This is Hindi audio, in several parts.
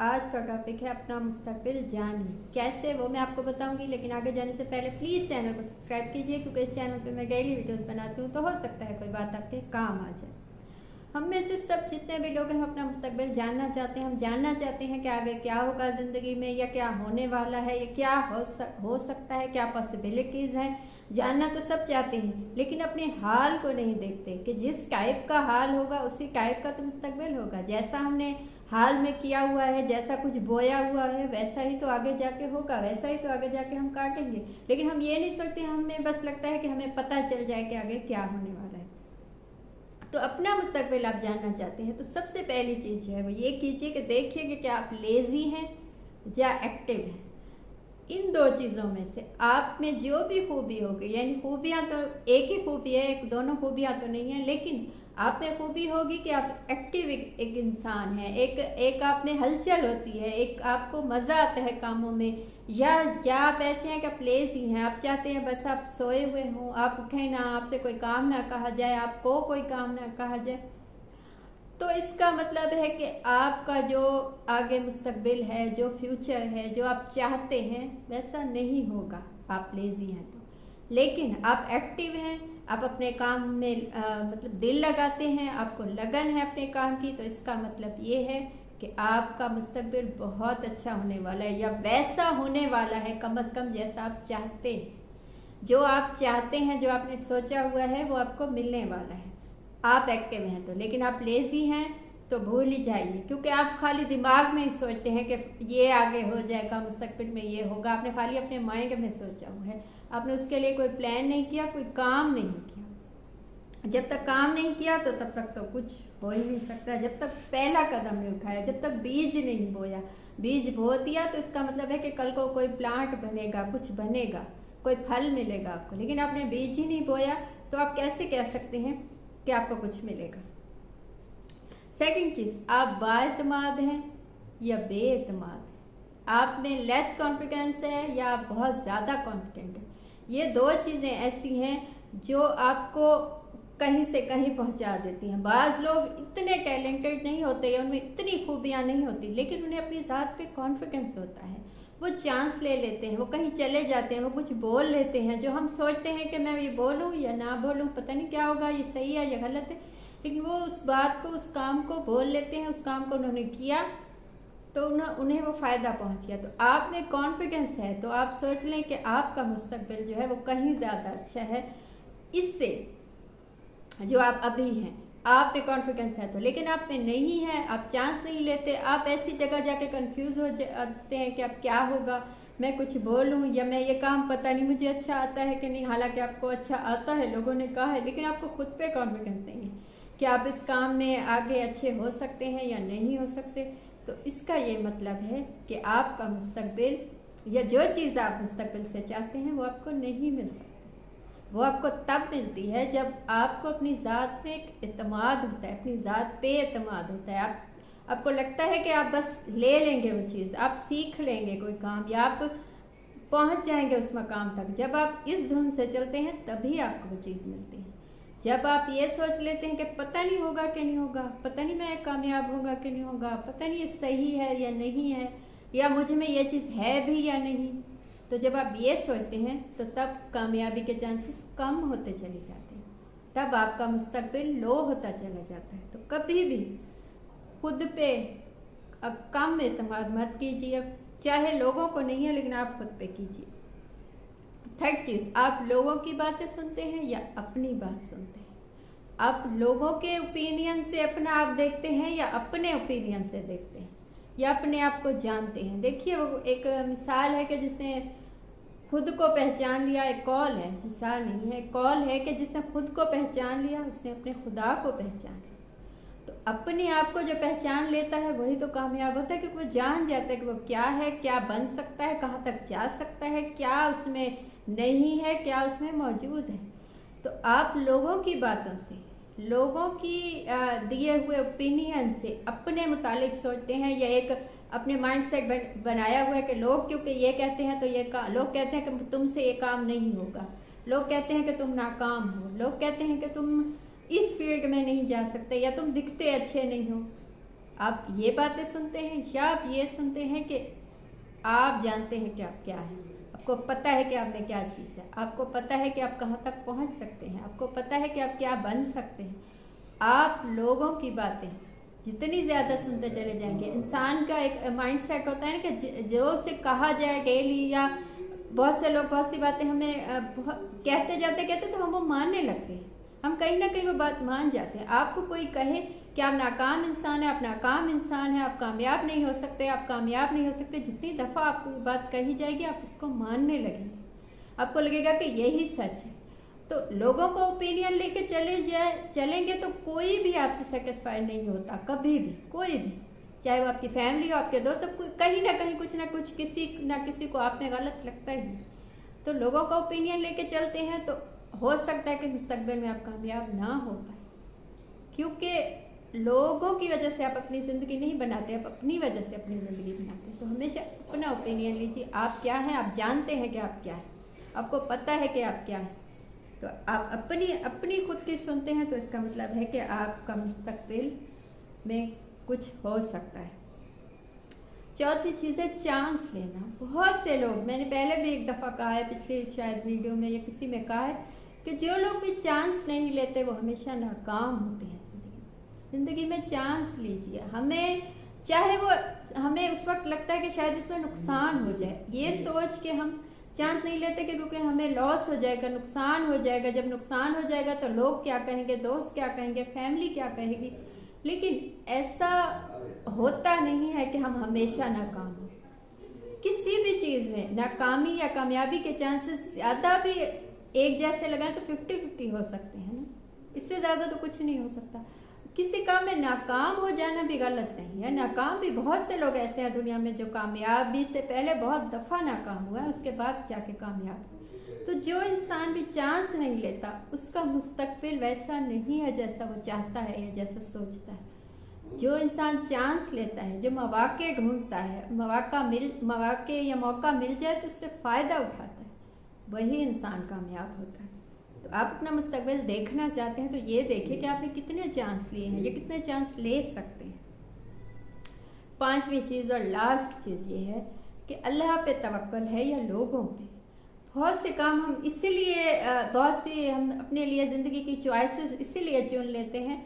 आज का टॉपिक है अपना मुस्तकबिल जानिए। कैसे वो मैं आपको बताऊंगी, लेकिन आगे जाने से पहले प्लीज़ चैनल को सब्सक्राइब कीजिए, क्योंकि इस चैनल पे मैं डेली वीडियोस बनाती हूँ, तो हो सकता है कोई बात आपके काम आ जाए। हम में से सब जितने भी लोग हैं हम अपना मुस्तकबिल जानना चाहते हैं। हम जानना चाहते हैं कि आगे क्या होगा ज़िंदगी में, या क्या होने वाला है, या क्या हो सकता है, क्या पॉसिबिलिटीज़ हैं। जानना तो सब चाहते हैं, लेकिन अपने हाल को नहीं देखते कि जिस टाइप का हाल होगा उसी टाइप का तो मुस्तकबिल होगा। जैसा हमने हाल में किया हुआ है, जैसा कुछ बोया हुआ है, वैसा ही तो आगे जाके होगा, वैसा ही तो आगे जाके हम काटेंगे। लेकिन हम ये नहीं सोचते, हमें बस लगता है कि हमें पता चल जाए कि आगे क्या होने वाला है। तो अपना मुस्तकबिल आप जानना चाहते हैं तो सबसे पहली चीज़ जो है वो ये कीजिए कि देखिए कि क्या आप लेज़ी हैं या एक्टिव हैं। इन दो चीज़ों में से आप में जो भी खूबी होगी, यानी खूबियाँ तो एक ही खूबी है, एक दोनों खूबियाँ तो नहीं है, लेकिन आप में खूबी होगी कि आप एक्टिव एक इंसान हैं, एक आप में हलचल होती है, एक आपको मज़ा आता है कामों में। या आप ऐसे हैं कि आप लेज़ी हैं, आप चाहते हैं बस आप सोए हुए हों, आप उठें ना, आपसे कोई काम ना कहा जाए, आपको कोई काम ना कहा जाए। तो इसका मतलब है कि आपका जो आगे मुस्तकबिल है, जो फ्यूचर है, जो आप चाहते हैं वैसा नहीं होगा, आप लेज़ी हैं तो। लेकिन आप एक्टिव हैं, आप अपने काम में मतलब दिल लगाते हैं, आपको लगन है अपने काम की, तो इसका मतलब ये है कि आपका मुस्तकबिल बहुत अच्छा होने वाला है, या वैसा होने वाला है कम से कम जैसा आप चाहते हैं। जो आप चाहते हैं, जो आपने सोचा हुआ है, वो आपको मिलने वाला है। आप एक्टिव हैं तो, लेकिन आप लेज़ी हैं तो भूल ही जाइए, क्योंकि आप खाली दिमाग में ही सोचते हैं कि ये आगे हो जाएगा, मुस्तकबिल में ये होगा। आपने खाली अपने माइंड में सोचा हुआ है, आपने उसके लिए कोई प्लान नहीं किया, कोई काम नहीं किया। जब तक काम नहीं किया तो तब तक तो कुछ हो ही नहीं सकता। जब तक पहला कदम नहीं उठाया, जब तक बीज नहीं बोया, बीज बो दिया तो इसका मतलब है कि कल को कोई प्लांट बनेगा, कुछ बनेगा, कोई फल मिलेगा आपको। लेकिन आपने बीज ही नहीं बोया तो आप कैसे कह सकते हैं कि आपको कुछ मिलेगा। सेकंड चीज, आप बाएतमाद हैं या बेएतमाद हैं। आप में लेस कॉन्फिडेंस है या आप बहुत ज़्यादा कॉन्फिडेंट है। ये दो चीज़ें ऐसी हैं जो आपको कहीं से कहीं पहुंचा देती हैं। बाज़ लोग इतने टैलेंटेड नहीं होते या उनमें इतनी खूबियाँ नहीं होती, लेकिन उन्हें अपनी ज़ात पे कॉन्फिडेंस होता है। वो चांस ले लेते हैं, वो कहीं चले जाते हैं, वो कुछ बोल लेते हैं जो हम सोचते हैं कि मैं ये बोलूँ या ना बोलूँ, पता नहीं क्या होगा, ये सही है या गलत है। लेकिन वो उस बात को, उस काम को बोल लेते हैं, उस काम को उन्होंने किया तो उन्हें वो फ़ायदा पहुंच गया। तो आप में कॉन्फिडेंस है तो आप सोच लें कि आपका मुस्तकबिल जो है वो कहीं ज़्यादा अच्छा है इससे जो आप अभी हैं। आप पे कॉन्फिडेंस है तो, लेकिन आप में नहीं है, आप चांस नहीं लेते, आप ऐसी जगह जाके कंफ्यूज हो जाते हैं कि अब क्या होगा, मैं कुछ बोलूं या मैं ये काम पता नहीं मुझे अच्छा आता है कि नहीं। हालांकि आपको अच्छा आता है, लोगों ने कहा है, लेकिन आपको खुद पे कॉन्फिडेंस नहीं है कि आप इस काम में आगे अच्छे हो सकते हैं या नहीं हो सकते। तो इसका ये मतलब है कि आपका मुस्तकबिल या जो चीज़ आप मुस्तकबिल से चाहते हैं वो आपको नहीं मिल सकती। वो आपको तब मिलती है जब आपको अपनी ज़ात में एक एतमाद होता है, अपनी ज़ात पे एतमाद होता है। आपको लगता है कि आप बस ले लेंगे वो चीज़, आप सीख लेंगे कोई काम, या आप पहुंच जाएंगे उस मकाम तक। जब आप इस धुन से चलते हैं तभी आपको वो चीज़ मिलती है। जब आप ये सोच लेते हैं कि पता नहीं होगा कि नहीं होगा, पता नहीं मैं कामयाब होगा कि नहीं होगा, पता नहीं ये सही है या नहीं है, या मुझ में ये चीज़ है भी या नहीं, तो जब आप ये सोचते हैं तो तब कामयाबी के चांसेस कम होते चले जाते हैं, तब आपका मुस्तकबिल लो होता चला जाता है। तो कभी भी खुद पे अब कम एतमाद मत कीजिए, चाहे लोगों को नहीं है लेकिन आप खुद पे कीजिए। थर्ड चीज़, आप लोगों की बातें सुनते हैं या अपनी बात सुनते हैं। आप लोगों के ओपिनियन से अपना आप देखते हैं या अपने ओपिनियन से देखते हैं, या अपने आप को जानते हैं। देखिए वो एक मिसाल है कि जिसने खुद को पहचान लिया, एक कॉल है, मिसाल नहीं है, कॉल है कि जिसने खुद को पहचान लिया उसने अपने खुदा को पहचान लिया। तो अपने आप को जो पहचान लेता है वही तो कामयाब होता है, क्योंकि वो जान जाता है कि वो क्या है, क्या बन सकता है, कहाँ तक जा सकता है, क्या उसमें नहीं है, क्या उसमें मौजूद है। तो आप लोगों की बातों से, लोगों की दिए हुए ओपिनियन से अपने मुतालिक सोचते हैं, या एक अपने माइंड सेट बनाया हुआ है कि लोग क्योंकि ये कहते हैं तो ये लोग कहते हैं कि तुमसे ये काम नहीं होगा, लोग कहते हैं कि तुम नाकाम हो, लोग कहते हैं कि तुम इस फील्ड में नहीं जा सकते, या तुम दिखते अच्छे नहीं हो। आप ये बातें सुनते हैं या आप ये सुनते हैं कि आप जानते हैं कि आप क्या है, आपको पता है कि आप में क्या चीज़ है, आपको पता है कि आप कहाँ तक पहुँच सकते हैं, आपको पता है कि आप क्या बन सकते हैं। आप लोगों की बातें जितनी ज़्यादा सुनते चले जाएंगे, इंसान का एक माइंड सेट होता है ना कि जो उसे कहा जाए डेली, या बहुत से लोग बहुत सी बातें हमें कहते जाते तो हम वो मानने लगते हैं, हम कहीं ना कहीं वो बात मान जाते हैं। आपको कोई कहे कि आप नाकाम इंसान है, आप नाकाम इंसान है, आप कामयाब नहीं हो सकते, आप कामयाब नहीं हो सकते, जितनी दफ़ा आपको बात कही जाएगी आप उसको मानने लगेंगे, आपको लगेगा कि यही सच है। तो लोगों को ओपिनियन लेके चलेंगे तो कोई भी आपसे सेटिस्फाइड नहीं होता कभी भी, कोई भी, चाहे वो आपकी फैमिली हो, आपके दोस्त, कहीं ना कहीं कुछ ना कुछ किसी ना किसी को आप में गलत लगता ही है। तो लोगों का ओपिनियन लेके चलते हैं तो हो सकता है कि मुस्तकबिल में आप कामयाब ना हो पाए, क्योंकि लोगों की वजह से आप अपनी ज़िंदगी नहीं बनाते, आप अपनी वजह से अपनी ज़िंदगी बनाते हैं। तो हमेशा अपना ओपिनियन लीजिए, आप क्या हैं, आप जानते हैं कि आप क्या है, आपको पता है कि आप क्या है। तो आप अपनी खुद की सुनते हैं तो इसका मतलब है कि आपका मुस्तकबिल में कुछ हो सकता है। चौथी चीज़ है चांस लेना। बहुत से लोग, मैंने पहले भी एक दफ़ा कहा है, पिछले शायद वीडियो में या किसी में कहा है कि जो लोग भी चांस नहीं लेते वो हमेशा नाकाम होते हैं। ज़िंदगी में चांस लीजिए, हमें चाहे वो हमें उस वक्त लगता है कि शायद इसमें नुकसान हो जाए, ये सोच के हम चांस नहीं लेते कि क्योंकि हमें लॉस हो जाएगा, नुकसान हो जाएगा। जब नुकसान हो जाएगा तो लोग क्या कहेंगे, दोस्त क्या कहेंगे, फैमिली क्या कहेगी। लेकिन ऐसा होता नहीं है कि हम हमेशा नाकाम हो किसी भी चीज़ में। नाकामी या कामयाबी के चांसेस ज़्यादा भी एक जैसे लगाएं तो 50-50 हो सकते हैं ना, इससे ज़्यादा तो कुछ नहीं हो सकता। किसी काम में नाकाम हो जाना भी गलत नहीं है, नाकाम भी, बहुत से लोग ऐसे हैं दुनिया में जो कामयाबी से पहले बहुत दफ़ा नाकाम हुआ है, उसके बाद जाके कामयाब। तो जो इंसान भी चांस नहीं लेता उसका मुस्तकबिल वैसा नहीं है जैसा वो चाहता है या जैसा सोचता है। जो इंसान चांस लेता है, जो मौके ढूंढता है, मौके या मौका मिल जाए तो उससे फ़ायदा उठाता है, वही इंसान कामयाब होता है। तो आप अपना मुस्तकबिल देखना चाहते हैं तो ये देखिए कि आपने कितने चांस लिए हैं या कितने चांस ले सकते हैं। पांचवी चीज़ और लास्ट चीज़ ये है कि अल्लाह पे तवक्कुल है या लोगों पे। बहुत से काम हम इसीलिए बहुत सी हम अपने लिए ज़िंदगी की चॉइसेस इसीलिए चुन लेते हैं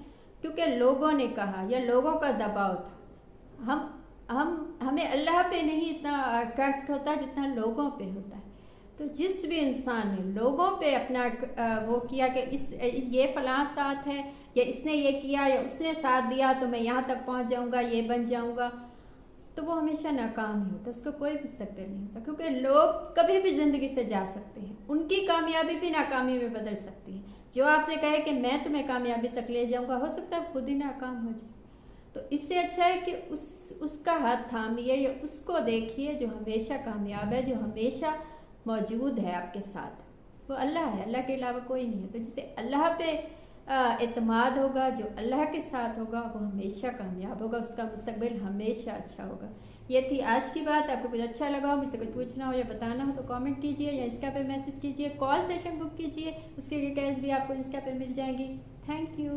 क्योंकि लोगों ने कहा या लोगों का दबाव था। हमें अल्लाह पे नहीं इतना ट्रस्ट होता जितना लोगों पे होता है। तो जिस भी इंसान ने लोगों पे अपना वो किया कि ये फलां साथ है या इसने ये किया या उसने साथ दिया तो मैं यहाँ तक पहुँच जाऊँगा, ये बन जाऊँगा, तो वो हमेशा नाकाम ही होता, उसको कोई मुस्तकबिल नहीं होता। क्योंकि लोग कभी भी ज़िंदगी से जा सकते हैं, उनकी कामयाबी भी नाकामी में बदल सकती है। जो आपसे कहे कि मैं तुम्हें कामयाबी तक ले जाऊँगा, हो सकता है खुद ही नाकाम हो जाए। तो इससे अच्छा है कि उसका हाथ थामिए या उसको देखिए जो हमेशा कामयाब है, जो हमेशा मौजूद है आपके साथ। वो अल्लाह है, अल्लाह के अलावा कोई नहीं है। तो जिसे अल्लाह पे एतमाद होगा, जो अल्लाह के साथ होगा, वो हमेशा कामयाब होगा, उसका मुस्तकबिल हमेशा अच्छा होगा। ये थी आज की बात। आपको कुछ अच्छा लगा हो, मुझसे कुछ पूछना हो या बताना हो तो कमेंट कीजिए या इंस्टा पे मैसेज कीजिए, कॉल सेशन बुक कीजिए, उसकी डिटेल्स भी आपको इंस्टा पे मिल जाएंगी। Thank you.